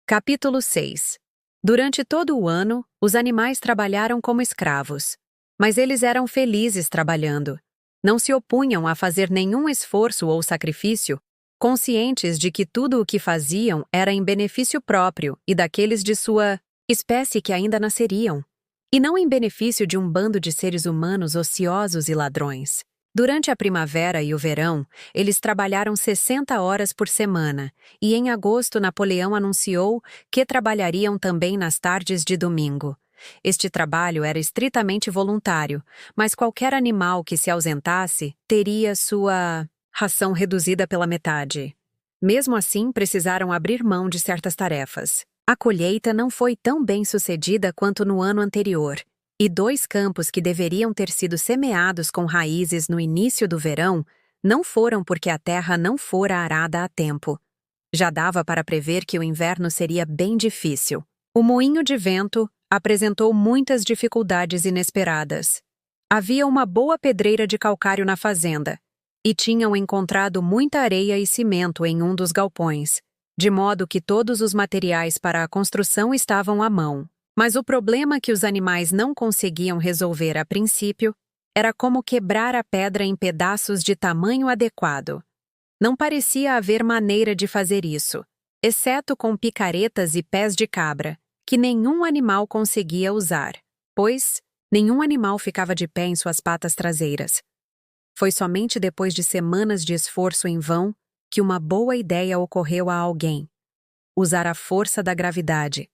Capítulo 6. Durante todo o ano, os animais trabalharam como escravos. Mas eles eram felizes trabalhando. Não se opunham a fazer nenhum esforço ou sacrifício, conscientes de que tudo o que faziam era em benefício próprio e daqueles de sua espécie que ainda nasceriam, e não em benefício de um bando de seres humanos ociosos e ladrões. Durante a primavera e o verão, eles trabalharam 60 horas por semana, e em agosto Napoleão anunciou que trabalhariam também nas tardes de domingo. Este trabalho era estritamente voluntário, mas qualquer animal que se ausentasse teria sua ração reduzida pela metade. Mesmo assim, precisaram abrir mão de certas tarefas. A colheita não foi tão bem sucedida quanto no ano anterior. E 2 campos que deveriam ter sido semeados com raízes no início do verão não foram porque a terra não fora arada a tempo. Já dava para prever que o inverno seria bem difícil. O moinho de vento apresentou muitas dificuldades inesperadas. Havia uma boa pedreira de calcário na fazenda, e tinham encontrado muita areia e cimento em um dos galpões, de modo que todos os materiais para a construção estavam à mão. Mas o problema que os animais não conseguiam resolver a princípio era como quebrar a pedra em pedaços de tamanho adequado. Não parecia haver maneira de fazer isso, exceto com picaretas e pés de cabra, que nenhum animal conseguia usar, pois nenhum animal ficava de pé em suas patas traseiras. Foi somente depois de semanas de esforço em vão que uma boa ideia ocorreu a alguém: usar a força da gravidade.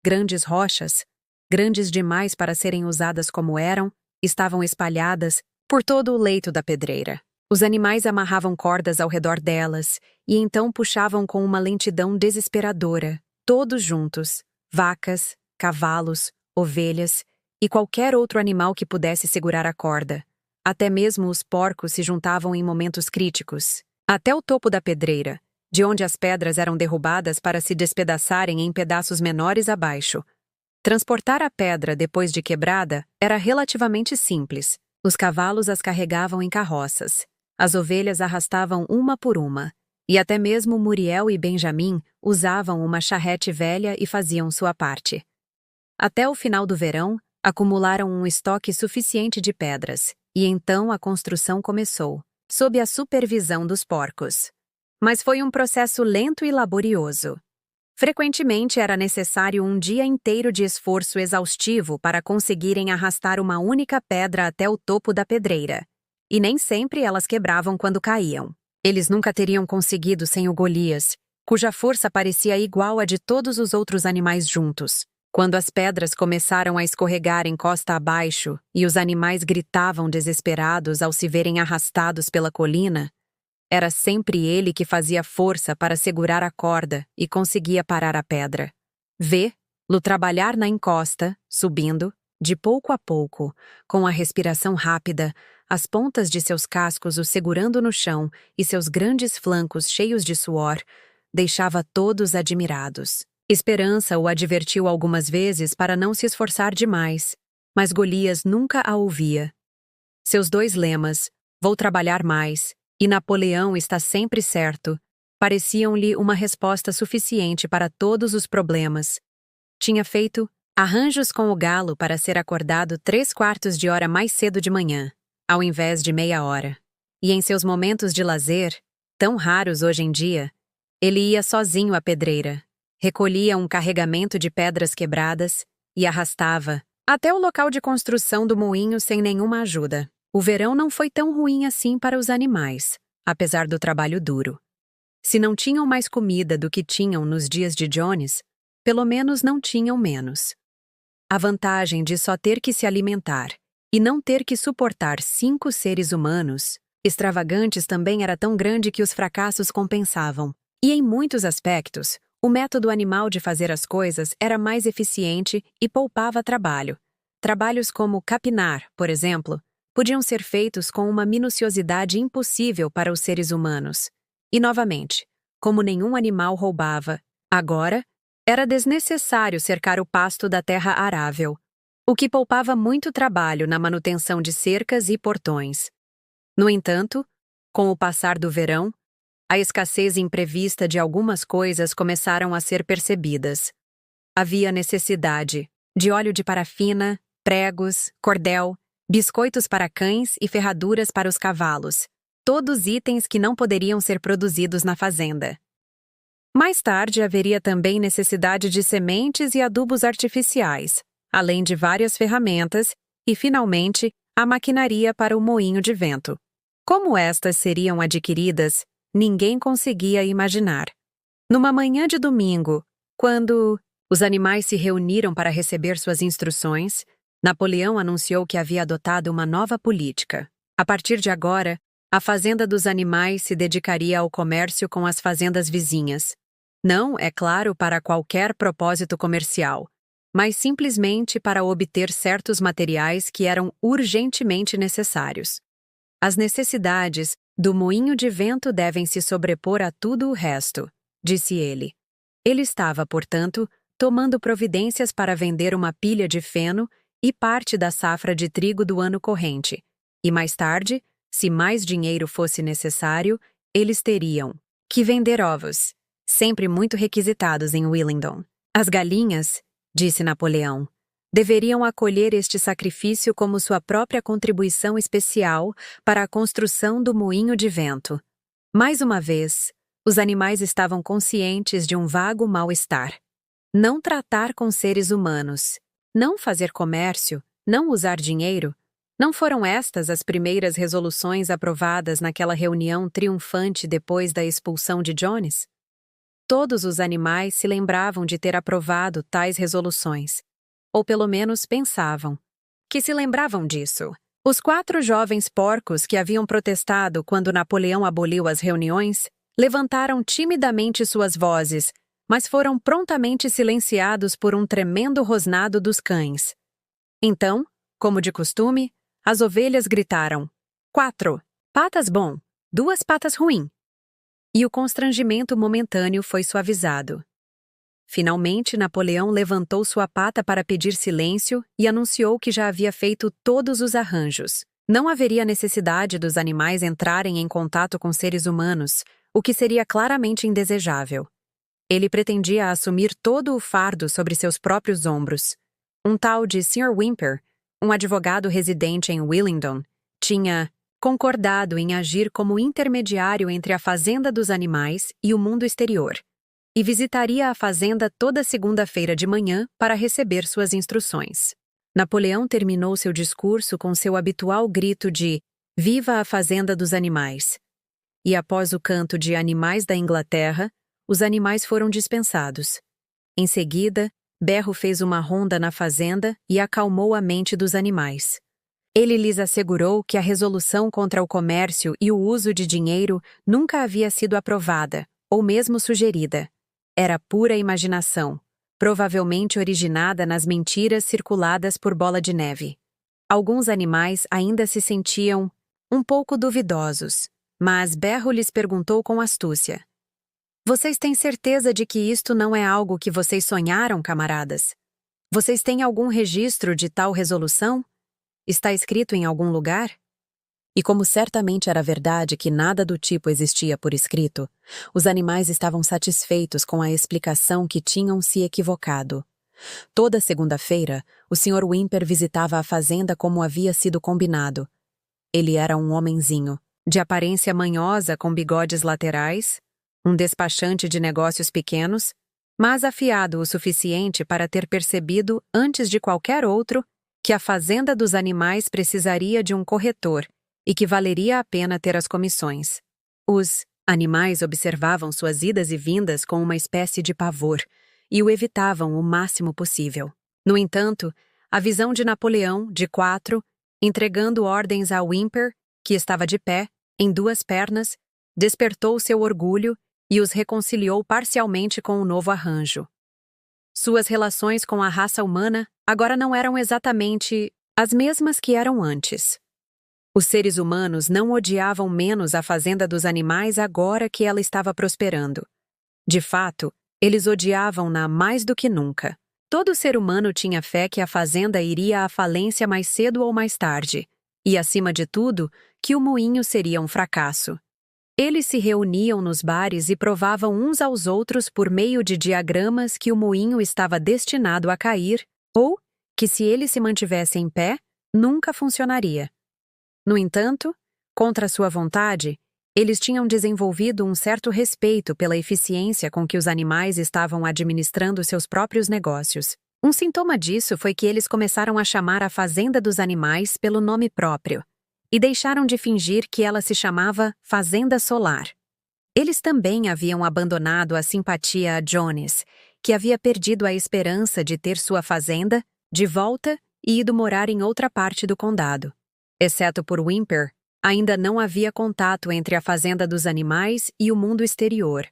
Grandes rochas, grandes demais para serem usadas como eram, estavam espalhadas por todo o leito da pedreira. Os animais amarravam cordas ao redor delas e então puxavam com uma lentidão desesperadora, todos juntos, vacas, cavalos, ovelhas e qualquer outro animal que pudesse segurar a corda. Até mesmo os porcos se juntavam em momentos críticos. Até o topo da pedreira, de onde as pedras eram derrubadas para se despedaçarem em pedaços menores abaixo. Transportar a pedra depois de quebrada era relativamente simples. Os cavalos as carregavam em carroças. As ovelhas arrastavam uma por uma. E até mesmo Muriel e Benjamim usavam uma charrete velha e faziam sua parte. Até o final do verão, acumularam um estoque suficiente de pedras, e então a construção começou, sob a supervisão dos porcos. Mas foi um processo lento e laborioso. Frequentemente era necessário um dia inteiro de esforço exaustivo para conseguirem arrastar uma única pedra até o topo da pedreira. E nem sempre elas quebravam quando caíam. Eles nunca teriam conseguido sem o Golias, cuja força parecia igual à de todos os outros animais juntos. Quando as pedras começaram a escorregar em costa abaixo e os animais gritavam desesperados ao se verem arrastados pela colina, era sempre ele que fazia força para segurar a corda e conseguia parar a pedra. Vê-lo trabalhar na encosta, subindo, de pouco a pouco, com a respiração rápida, as pontas de seus cascos o segurando no chão e seus grandes flancos cheios de suor, deixava todos admirados. Esperança o advertiu algumas vezes para não se esforçar demais, mas Golias nunca a ouvia. Seus 2 lemas, "Vou trabalhar mais" e Napoleão está sempre certo, pareciam-lhe uma resposta suficiente para todos os problemas. Tinha feito arranjos com o galo para ser acordado 3/4 de hora mais cedo de manhã, ao invés de meia hora. E em seus momentos de lazer, tão raros hoje em dia, ele ia sozinho à pedreira, recolhia um carregamento de pedras quebradas e arrastava até o local de construção do moinho sem nenhuma ajuda. O verão não foi tão ruim assim para os animais, apesar do trabalho duro. Se não tinham mais comida do que tinham nos dias de Jones, pelo menos não tinham menos. A vantagem de só ter que se alimentar e não ter que suportar 5 seres humanos extravagantes também era tão grande que os fracassos compensavam. E em muitos aspectos, o método animal de fazer as coisas era mais eficiente e poupava trabalho. Trabalhos como capinar, por exemplo, podiam ser feitos com uma minuciosidade impossível para os seres humanos. E novamente, como nenhum animal roubava, agora, era desnecessário cercar o pasto da terra arável, o que poupava muito trabalho na manutenção de cercas e portões. No entanto, com o passar do verão, A escassez imprevista de algumas coisas começaram a ser percebidas. Havia necessidade de óleo de parafina, pregos, cordel, biscoitos para cães e ferraduras para os cavalos, todos itens que não poderiam ser produzidos na fazenda. Mais tarde haveria também necessidade de sementes e adubos artificiais, além de várias ferramentas e, finalmente, a maquinaria para o moinho de vento. Como estas seriam adquiridas, ninguém conseguia imaginar. Numa manhã de domingo, quando os animais se reuniram para receber suas instruções, Napoleão anunciou que havia adotado uma nova política. A partir de agora, a fazenda dos animais se dedicaria ao comércio com as fazendas vizinhas. Não, é claro, para qualquer propósito comercial, mas simplesmente para obter certos materiais que eram urgentemente necessários. As necessidades do moinho de vento devem se sobrepor a tudo o resto, disse ele. Ele estava, portanto, tomando providências para vender uma pilha de feno e parte da safra de trigo do ano corrente, e mais tarde, se mais dinheiro fosse necessário, eles teriam que vender ovos, sempre muito requisitados em Willingdon. As galinhas, disse Napoleão, deveriam acolher este sacrifício como sua própria contribuição especial para a construção do moinho de vento. Mais uma vez, os animais estavam conscientes de um vago mal-estar. Não tratar com seres humanos, não fazer comércio, não usar dinheiro, não foram estas as primeiras resoluções aprovadas naquela reunião triunfante depois da expulsão de Jones? Todos os animais se lembravam de ter aprovado tais resoluções, ou pelo menos pensavam que se lembravam disso. Os 4 jovens porcos que haviam protestado quando Napoleão aboliu as reuniões levantaram timidamente suas vozes, mas foram prontamente silenciados por um tremendo rosnado dos cães. Então, como de costume, as ovelhas gritaram: 4 patas bom, 2 patas ruim. E o constrangimento momentâneo foi suavizado. Finalmente, Napoleão levantou sua pata para pedir silêncio e anunciou que já havia feito todos os arranjos. Não haveria necessidade dos animais entrarem em contato com seres humanos, o que seria claramente indesejável. Ele pretendia assumir todo o fardo sobre seus próprios ombros. Um tal de Sr. Whymper, um advogado residente em Willingdon, tinha concordado em agir como intermediário entre a fazenda dos animais e o mundo exterior, e visitaria a fazenda toda segunda-feira de manhã para receber suas instruções. Napoleão terminou seu discurso com seu habitual grito de "Viva a fazenda dos animais!" E após o canto de Animais da Inglaterra, os animais foram dispensados. Em seguida, Berro fez uma ronda na fazenda e acalmou a mente dos animais. Ele lhes assegurou que a resolução contra o comércio e o uso de dinheiro nunca havia sido aprovada, ou mesmo sugerida. Era pura imaginação, provavelmente originada nas mentiras circuladas por Bola de Neve. Alguns animais ainda se sentiam um pouco duvidosos, mas Berro lhes perguntou com astúcia: "Vocês têm certeza de que isto não é algo que vocês sonharam, camaradas? Vocês têm algum registro de tal resolução? Está escrito em algum lugar?" E como certamente era verdade que nada do tipo existia por escrito, os animais estavam satisfeitos com a explicação que tinham se equivocado. Toda segunda-feira, o Sr. Whymper visitava a fazenda como havia sido combinado. Ele era um homenzinho, de aparência manhosa com bigodes laterais, um despachante de negócios pequenos, mas afiado o suficiente para ter percebido, antes de qualquer outro, que a fazenda dos animais precisaria de um corretor e que valeria a pena ter as comissões. Os animais observavam suas idas e vindas com uma espécie de pavor e o evitavam o máximo possível. No entanto, a visão de Napoleão, de 4, entregando ordens a Whymper, que estava de pé, em 2 pernas, despertou seu orgulho e os reconciliou parcialmente com o novo arranjo. Suas relações com a raça humana agora não eram exatamente as mesmas que eram antes. Os seres humanos não odiavam menos a fazenda dos animais agora que ela estava prosperando. De fato, eles odiavam-na mais do que nunca. Todo ser humano tinha fé que a fazenda iria à falência mais cedo ou mais tarde, e, acima de tudo, que o moinho seria um fracasso. Eles se reuniam nos bares e provavam uns aos outros por meio de diagramas que o moinho estava destinado a cair, ou que, se ele se mantivesse em pé, nunca funcionaria. No entanto, contra sua vontade, eles tinham desenvolvido um certo respeito pela eficiência com que os animais estavam administrando seus próprios negócios. Um sintoma disso foi que eles começaram a chamar a fazenda dos animais pelo nome próprio, e deixaram de fingir que ela se chamava Fazenda Solar. Eles também haviam abandonado a simpatia a Jones, que havia perdido a esperança de ter sua fazenda de volta e ido morar em outra parte do condado. Exceto por Whymper, ainda não havia contato entre a fazenda dos animais e o mundo exterior,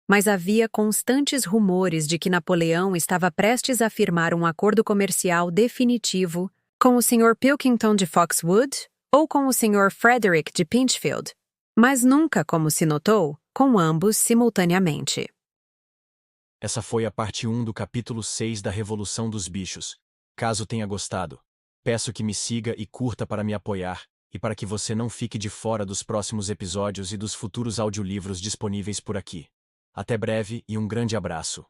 mas havia constantes rumores de que Napoleão estava prestes a firmar um acordo comercial definitivo com o Sr. Pilkington de Foxwood ou com o Sr. Frederick de Pinchfield, mas nunca, como se notou, com ambos simultaneamente. Essa foi a parte 1 do capítulo 6 da Revolução dos Bichos. Caso tenha gostado, peço que me siga e curta para me apoiar, e para que você não fique de fora dos próximos episódios e dos futuros audiolivros disponíveis por aqui. Até breve e um grande abraço.